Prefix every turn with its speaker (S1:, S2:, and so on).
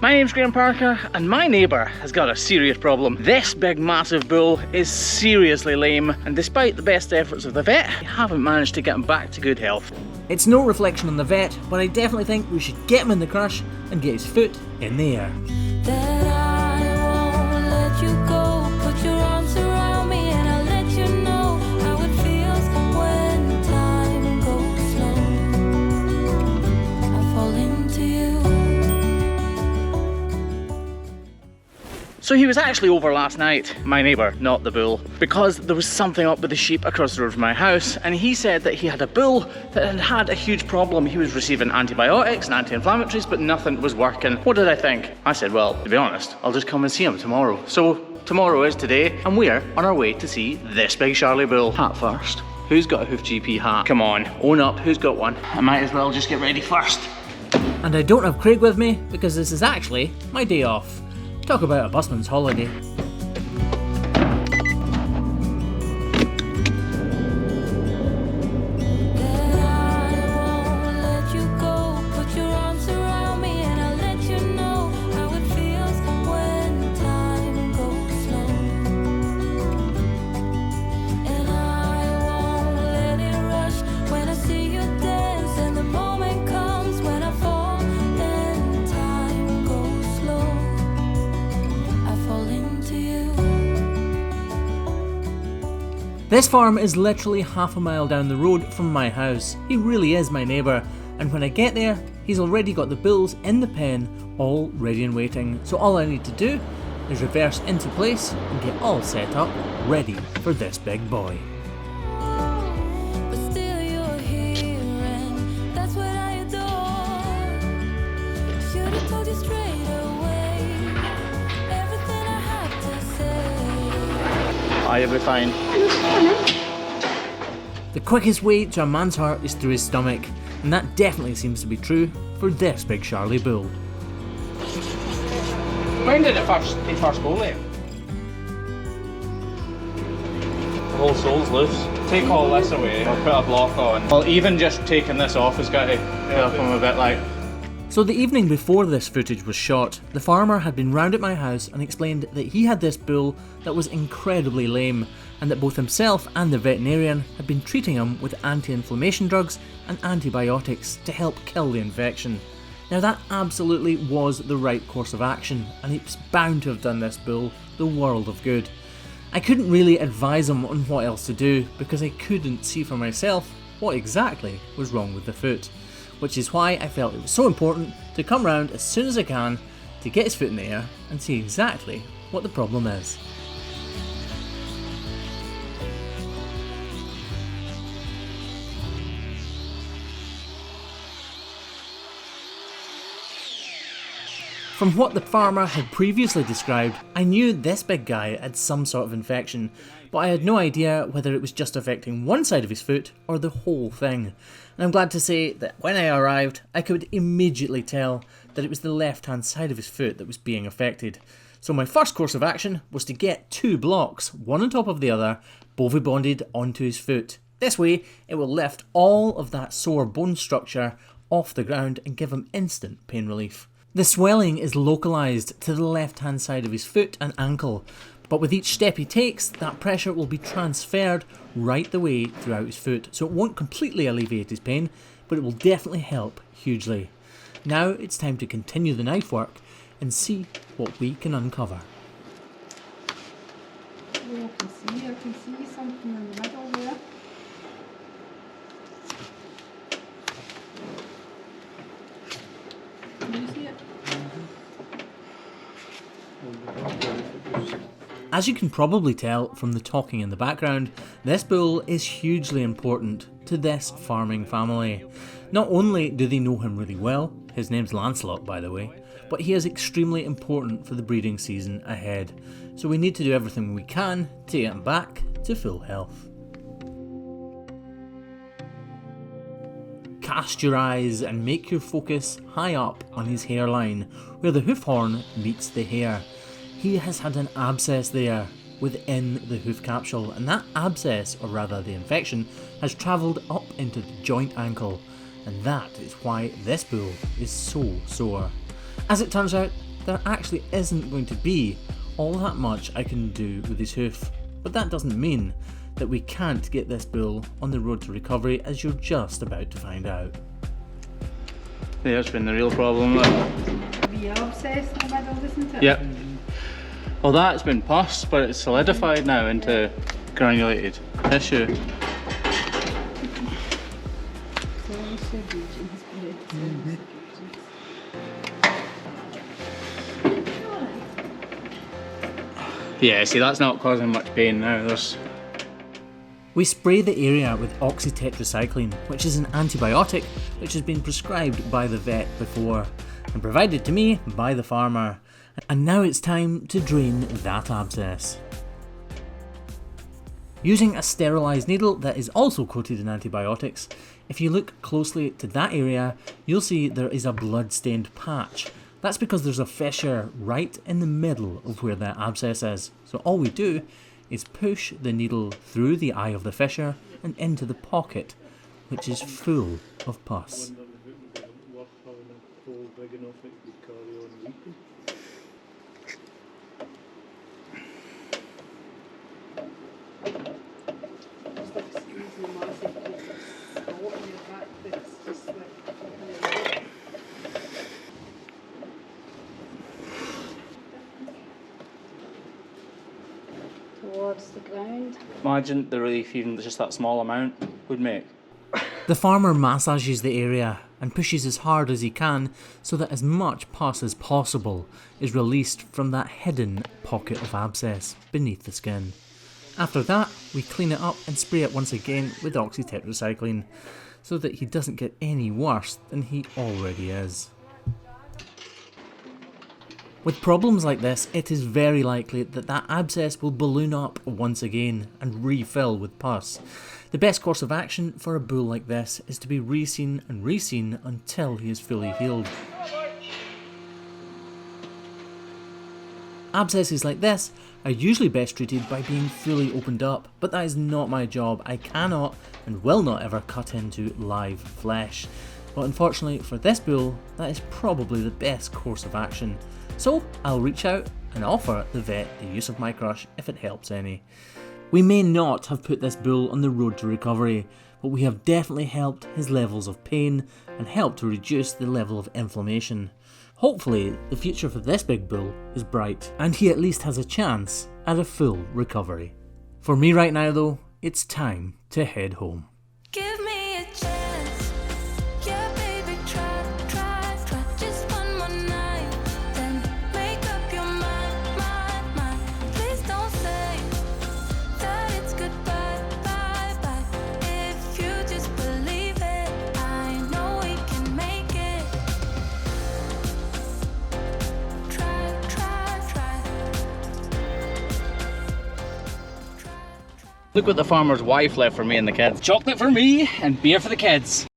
S1: My name's Graham Parker, and my neighbour has got a serious problem. This big massive bull is seriously lame, and despite the best efforts of the vet, we haven't managed to get him back to good health.
S2: It's no reflection on the vet, but I definitely think we should get him in the crush and get his foot in the air.
S3: That I won't let you go. Put your arms around me and I'll let you know how it feels when time goes slow. I fall into you.
S1: So he was actually over last night, my neighbour, not the bull, because there was something up with the sheep across the road from my house, and he said that he had a bull that had had a huge problem. He was receiving antibiotics and anti-inflammatories, but nothing was working. What did I think? I said, well, to be honest, I'll just come and see him tomorrow. So tomorrow is today, and we're on our way to see this big Charlie bull. Hat first. Who's got a Hoof GP hat? Come on, own up, who's got one? I might as well just get ready first.
S2: And I don't have Craig with me because this is actually my day off. Talk about a busman's holiday. This farm is literally half a mile down the road from my house. He really is my neighbour, and when I get there, he's already got the bulls in the pen, all ready and waiting. So all I need to do is reverse into place and get all set up, ready for this big boy.
S1: You'll be fine.
S2: The quickest way to a man's heart is through his stomach, and that definitely seems to be true for this big Charlie bull.
S1: When did it first go there? The whole sole's loose. Take all this away, I'll put a block on. Well, even just taking this off has got to help him a bit, like.
S2: So the evening before this footage was shot, the farmer had been round at my house and explained that he had this bull that was incredibly lame, and that both himself and the veterinarian had been treating him with anti-inflammation drugs and antibiotics to help kill the infection. Now that absolutely was the right course of action, and it's bound to have done this bull the world of good. I couldn't really advise him on what else to do because I couldn't see for myself what exactly was wrong with the foot. Which is why I felt it was so important to come round as soon as I can to get his foot in the air and see exactly what the problem is. From what the farmer had previously described, I knew this big guy had some sort of infection, but I had no idea whether it was just affecting one side of his foot or the whole thing. And I'm glad to say that when I arrived, I could immediately tell that it was the left-hand side of his foot that was being affected. So my first course of action was to get 2 blocks, one on top of the other, BoviBonded onto his foot. This way, it will lift all of that sore bone structure off the ground and give him instant pain relief. The swelling is localised to the left-hand side of his foot and ankle, but with each step he takes, that pressure will be transferred right the way throughout his foot, so it won't completely alleviate his pain, but it will definitely help hugely. Now it's time to continue the knife work and see what we can uncover.
S4: I can see something in the middle there. Can you see it?
S2: As you can probably tell from the talking in the background, this bull is hugely important to this farming family. Not only do they know him really well, his name's Lancelot by the way, but he is extremely important for the breeding season ahead, so we need to do everything we can to get him back to full health. Cast your eyes and make your focus high up on his hairline, where the hoof horn meets the hair. He has had an abscess there within the hoof capsule, and that abscess, or rather the infection, has travelled up into the joint ankle, and that is why this bull is so sore. As it turns out, there actually isn't going to be all that much I can do with his hoof. But that doesn't mean that we can't get this bull on the road to recovery, as you're just about to find out.
S1: There's been the real problem.
S4: The abscess in the middle, isn't it?
S1: Yep. Well, that's been pus, but it's solidified now into granulated tissue. Yeah, see, that's not causing much pain now.
S2: We spray the area with oxytetracycline, which is an antibiotic which has been prescribed by the vet before and provided to me by the farmer. And now it's time to drain that abscess. Using a sterilised needle that is also coated in antibiotics, if you look closely to that area, you'll see there is a blood-stained patch. That's because there's a fissure right in the middle of where that abscess is. So all we do is push the needle through the eye of the fissure and into the pocket, which is full of pus.
S4: Towards the ground.
S1: Imagine the relief even just that small amount would make.
S2: The farmer massages the area and pushes as hard as he can so that as much pus as possible is released from that hidden pocket of abscess beneath the skin. After that, we clean it up and spray it once again with oxytetracycline so that he doesn't get any worse than he already is. With problems like this, it is very likely that that abscess will balloon up once again and refill with pus. The best course of action for a bull like this is to be re-seen and re-seen until he is fully healed. Abscesses like this are usually best treated by being fully opened up, but that is not my job. I cannot and will not ever cut into live flesh. But unfortunately for this bull, that is probably the best course of action. So I'll reach out and offer the vet the use of my crush if it helps any. We may not have put this bull on the road to recovery, but we have definitely helped his levels of pain and helped to reduce the level of inflammation. Hopefully the future for this big bull is bright and he at least has a chance at a full recovery. For me right now though, it's time to head home.
S3: Give me a chance. Yeah, baby, try. Just one more night. Then make up your mind. Please don't say that it's goodbye, bye. If you just believe it, I know we can make it. Try.
S1: Look what the farmer's wife left for me and the kids. Chocolate for me and beer for the kids.